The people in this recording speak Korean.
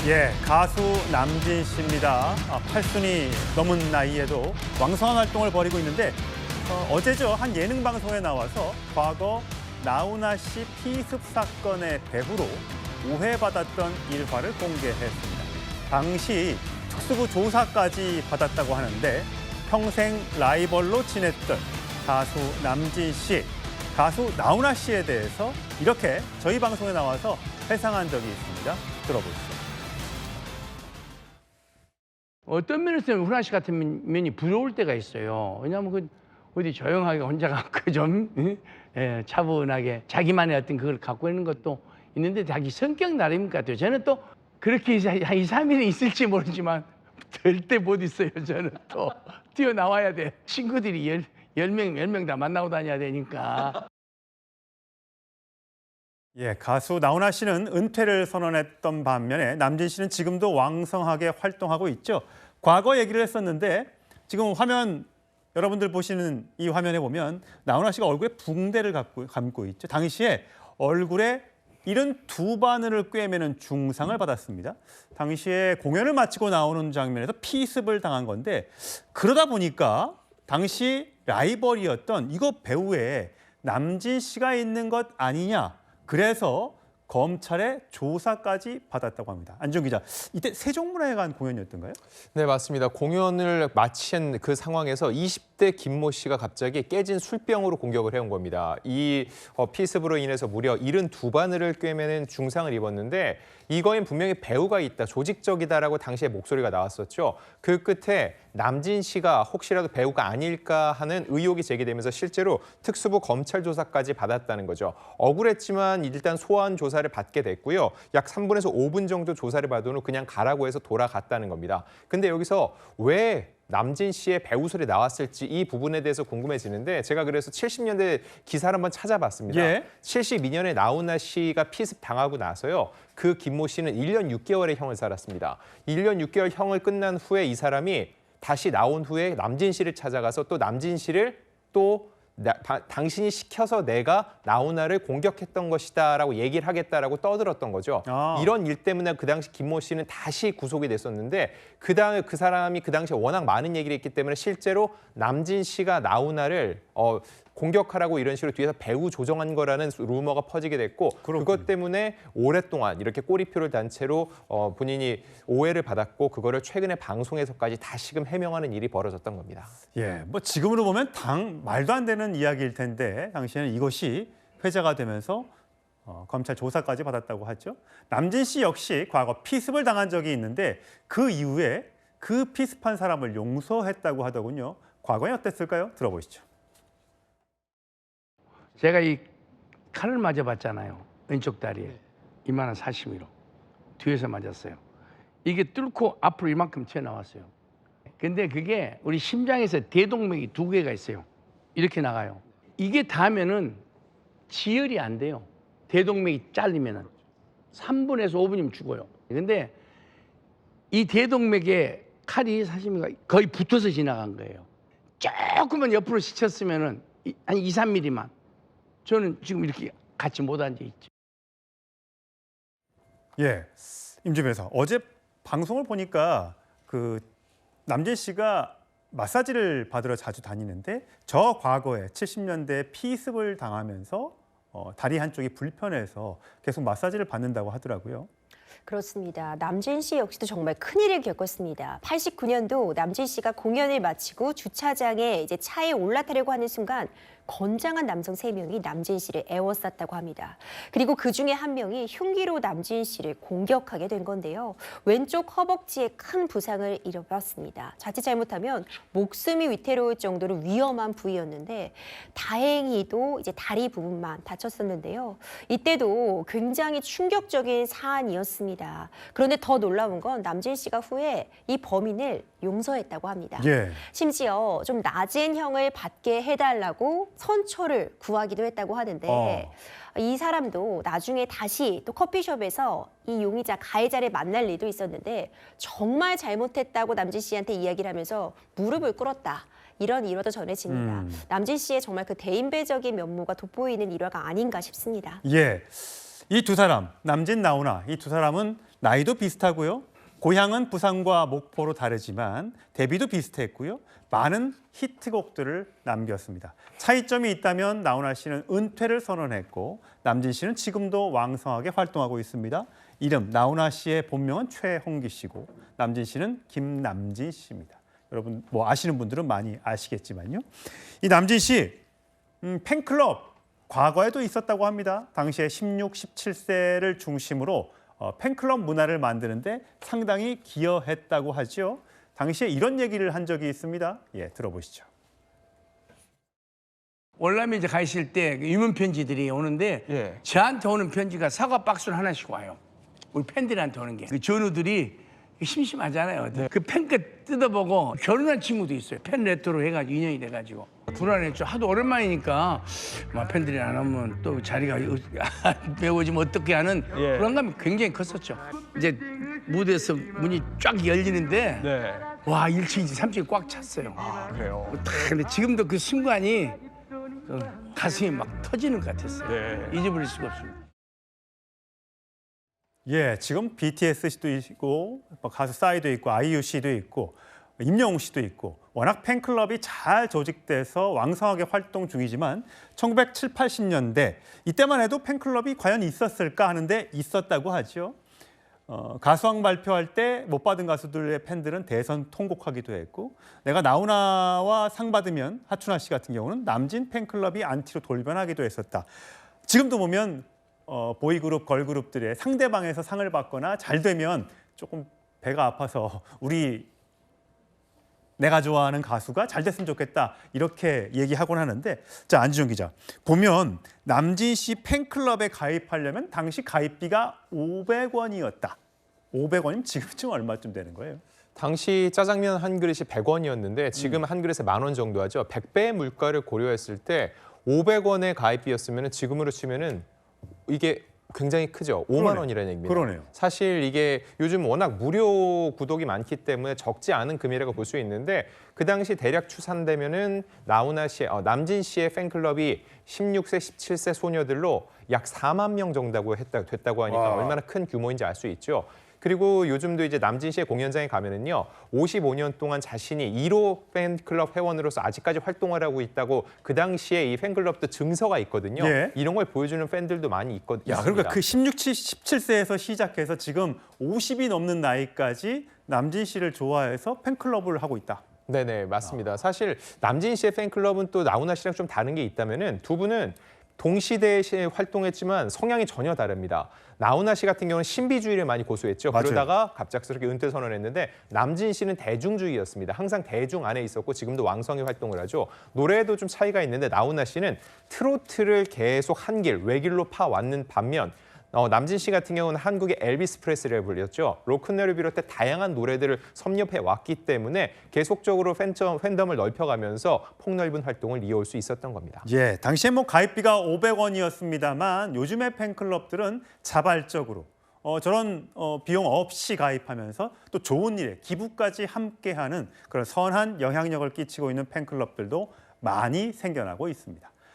예, 가수 남진 씨입니다. 8순이 넘은 나이에도 왕성한 활동을 벌이고 있는데 어제죠. 한 예능 방송에 나와서 과거 나훈아 씨 피습 사건의 배후로 오해받았던 일화를 공개했습니다. 당시 특수부 조사까지 받았다고 하는데 평생 라이벌로 지냈던 가수 남진 씨, 가수 나훈아 씨에 대해서 이렇게 저희 방송에 나와서 회상한 적이 있습니다. 들어보시죠. 어떤 면에서는 훈아 씨 같은 면이 부러울 때가 있어요. 왜냐하면 그 어디 조용하게 혼자 갖고 좀 차분하게 자기만의 어떤 그걸 갖고 있는 것도 있는데 자기 성격 나름인 것 같아요. 저는 또 그렇게 한 2, 3일은 있을지 모르지만 절대 못 있어요. 저는 또 뛰어나와야 돼. 친구들이 10명 다 만나고 다녀야 되니까. 예, 가수 나훈아 씨는 은퇴를 선언했던 반면에 남진 씨는 지금도 왕성하게 활동하고 있죠. 과거 얘기를 했었는데 지금 화면 여러분들 보시는 이 화면에 보면 나훈아 씨가 얼굴에 붕대를 감고 있죠. 당시에 얼굴에 72바늘을 꿰매는 중상을 받았습니다. 당시에 공연을 마치고 나오는 장면에서 피습을 당한 건데 그러다 보니까 당시 라이벌이었던 이거 배우에 남진 씨가 있는 것 아니냐. 그래서 검찰의 조사까지 받았다고 합니다. 안지훈 기자, 이때 세종문화회관 공연이었던가요? 네, 맞습니다. 공연을 마친 그 상황에서 20대 김모 씨가 갑자기 깨진 술병으로 공격을 해온 겁니다. 이 피습으로 인해서 무려 72바늘을 꿰매는 중상을 입었는데 이거엔 분명히 배우가 있다, 조직적이다라고 당시에 목소리가 나왔었죠. 그 끝에 남진 씨가 혹시라도 배우가 아닐까 하는 의혹이 제기되면서 실제로 특수부 검찰 조사까지 받았다는 거죠. 억울했지만 일단 소환 조사를 받게 됐고요. 약 3분에서 5분 정도 조사를 받은 후 그냥 가라고 해서 돌아갔다는 겁니다. 근데 여기서 왜 남진 씨의 배우 소리 나왔을지 이 부분에 대해서 궁금해지는데 제가 그래서 70년대 기사를 한번 찾아봤습니다. 예. 72년에 나훈아 씨가 피습 당하고 나서요. 그 김모 씨는 1년 6개월의 형을 살았습니다. 1년 6개월 형을 끝난 후에 이 사람이 다시 나온 후에 남진 씨를 찾아가서 또 남진 씨를 또 당신이 시켜서 내가 나훈아를 공격했던 것이다라고 얘기를 하겠다라고 떠들었던 거죠. 이런 일 때문에 그 당시 김모 씨는 다시 구속이 됐었는데 그 사람이 그 당시에 워낙 많은 얘기를 했기 때문에 실제로 남진 씨가 나훈아를 공격하라고 이런 식으로 뒤에서 배우 조정한 거라는 루머가 퍼지게 됐고 그것 때문에 오랫동안 이렇게 꼬리표를 단 채로 본인이 오해를 받았고 그거를 최근에 방송에서까지 다시금 해명하는 일이 벌어졌던 겁니다. 예, 뭐 지금으로 보면 말도 안 되는 이야기일 텐데 당시에는 이것이 회자가 되면서 검찰 조사까지 받았다고 하죠. 남진 씨 역시 과거 피습을 당한 적이 있는데 그 이후에 그 피습한 사람을 용서했다고 하더군요. 과거에 어땠을까요? 들어보시죠. 제가 이 칼을 맞아봤잖아요. 왼쪽 다리에. 이만한 사시미로. 뒤에서 맞았어요. 이게 뚫고 앞으로 이만큼 튀어나왔어요. 근데 그게 우리 심장에서 대동맥이 2개가 있어요. 이렇게 나가요. 이게 닿으면은 지혈이 안 돼요. 대동맥이 잘리면은 3분에서 5분이면 죽어요. 근데 이 대동맥에 칼이 사시미가 거의 붙어서 지나간 거예요. 조금만 옆으로 스쳤으면은 한 2, 3mm만. 저는 지금 이렇게 같이 못 앉아 있죠. 예, 임준 변호사. 어제 방송을 보니까 그 남진 씨가 마사지를 받으러 자주 다니는데 저 과거에 70년대 피습을 당하면서 다리 한쪽이 불편해서 계속 마사지를 받는다고 하더라고요. 그렇습니다. 남진 씨 역시도 정말 큰일을 겪었습니다. 89년도 남진 씨가 공연을 마치고 주차장에 이제 차에 올라타려고 하는 순간 건장한 남성 3명이 남진 씨를 에워쌌다고 합니다. 그리고 그중에 한 명이 흉기로 남진 씨를 공격하게 된 건데요. 왼쪽 허벅지에 큰 부상을 입었습니다. 자칫 잘못하면 목숨이 위태로울 정도로 위험한 부위였는데 다행히도 이제 다리 부분만 다쳤었는데요. 이때도 굉장히 충격적인 사안이었습니다. 그런데 더 놀라운 건 남진 씨가 후에 이 범인을 용서했다고 합니다. 예. 심지어 좀 낮은 형을 받게 해달라고 선처를 구하기도 했다고 하는데 이 사람도 나중에 다시 또 커피숍에서 이 용의자 가해자를 만날 일도 있었는데 정말 잘못했다고 남진 씨한테 이야기를 하면서 무릎을 꿇었다. 이런 일화도 전해집니다. 남진 씨의 정말 그 대인배적인 면모가 돋보이는 일화가 아닌가 싶습니다. 예. 이 두 사람, 남진, 나훈아, 이 두 사람은 나이도 비슷하고요. 고향은 부산과 목포로 다르지만 데뷔도 비슷했고요. 많은 히트곡들을 남겼습니다. 차이점이 있다면 나훈아 씨는 은퇴를 선언했고 남진 씨는 지금도 왕성하게 활동하고 있습니다. 이름 나훈아 씨의 본명은 최홍기 씨고 남진 씨는 김남진 씨입니다. 여러분 뭐 아시는 분들은 많이 아시겠지만요. 이 남진 씨 팬클럽 과거에도 있었다고 합니다. 당시에 16, 17세를 중심으로 팬클럽 문화를 만드는데 상당히 기여했다고 하죠. 당시에 이런 얘기를 한 적이 있습니다. 예, 들어보시죠. 월남에 이제 가 있을 때 유명 편지들이 오는데 예. 저한테 오는 편지가 사과 박스를 하나씩 와요. 우리 팬들한테 오는 게. 그 전우들이 심심하잖아요. 그 팬끝 뜯어보고 결혼한 친구도 있어요. 팬 레터로 해가지고 인연이 돼가지고. 불안했죠. 하도 오랜만이니까 막 팬들이 안 오면 또 자리가 메워지면 어떻게 하는 예. 불안감이 굉장히 컸었죠. 이제 무대에서 문이 쫙 열리는데 네. 와 1층인지 3층이 꽉 찼어요. 아, 그래요. 근데 지금도 그 순간이 가슴이 막 터지는 것 같았어요. 네. 잊어버릴 수가 없습니다. 예, 지금 BTS 씨도 있고 가수 싸이도 있고 아이유 씨도 있고 임영웅 씨도 있고 워낙 팬클럽이 잘 조직돼서 왕성하게 활동 중이지만 1970, 80년대 이때만 해도 팬클럽이 과연 있었을까 하는데 있었다고 하죠. 가수왕 발표할 때 못 받은 가수들의 팬들은 대선 통곡하기도 했고 내가 나훈아와 상 받으면 하춘아 씨 같은 경우는 남진 팬클럽이 안티로 돌변하기도 했었다. 지금도 보면 보이그룹, 걸그룹들의 상대방에서 상을 받거나 잘 되면 조금 배가 아파서 내가 좋아하는 가수가 잘 됐으면 좋겠다 이렇게 얘기하곤 하는데 자 안지정 기자 보면 남진 씨 팬클럽에 가입하려면 당시 가입비가 500원이었다. 500원이면 지금쯤 얼마쯤 되는 거예요? 당시 짜장면 한 그릇이 100원이었는데 지금 한 그릇에 10,000원 정도 하죠. 100배의 물가를 고려했을 때 500원의 가입비였으면 지금으로 치면은 이게 굉장히 크죠. 5만 원이라는 얘기입니다. 그러네요. 사실 이게 요즘 워낙 무료 구독이 많기 때문에 적지 않은 금액이라고 볼 수 있는데 그 당시 대략 추산되면은 나훈아 씨, 남진 씨의 팬클럽이 16세, 17세 소녀들로 약 4만 명 정도 됐다고 하니까 와. 얼마나 큰 규모인지 알 수 있죠. 그리고 요즘도 이제 남진 씨의 공연장에 가면은요, 55년 동안 자신이 1호 팬클럽 회원으로서 아직까지 활동을 하고 있다고 그 당시에 이 팬클럽도 증서가 있거든요. 예. 이런 걸 보여주는 팬들도 많이 있거든요. 야, 그러니까 그 16, 17세에서 시작해서 지금 50이 넘는 나이까지 남진 씨를 좋아해서 팬클럽을 하고 있다. 네네, 맞습니다. 사실 남진 씨의 팬클럽은 또 나훈아 씨랑 좀 다른 게 있다면은 두 분은 동시대에 활동했지만 성향이 전혀 다릅니다. 나훈아 씨 같은 경우는 신비주의를 많이 고수했죠. 맞아요. 그러다가 갑작스럽게 은퇴 선언했는데 남진 씨는 대중주의였습니다. 항상 대중 안에 있었고 지금도 왕성히 활동을 하죠. 노래에도 좀 차이가 있는데 나훈아 씨는 트로트를 계속 한 길, 외길로 파왔는 반면 남진 씨 같은 경우는 한국의 엘비스 프레슬리를 불렸죠. 로큰롤을 비롯해 다양한 노래들을 섭렵해 왔기 때문에 계속적으로 팬덤을 넓혀가면서 폭넓은 활동을 이어올 수 있었던 겁니다. 예, 당시에 뭐 가입비가 500원이었습니다만 요즘의 팬클럽들은 자발적으로 저런 비용 없이 가입하면서 또 좋은 일에 기부까지 함께하는 그런 선한 영향력을 끼치고 있는 팬클럽들도 많이 생겨나고 있습니다.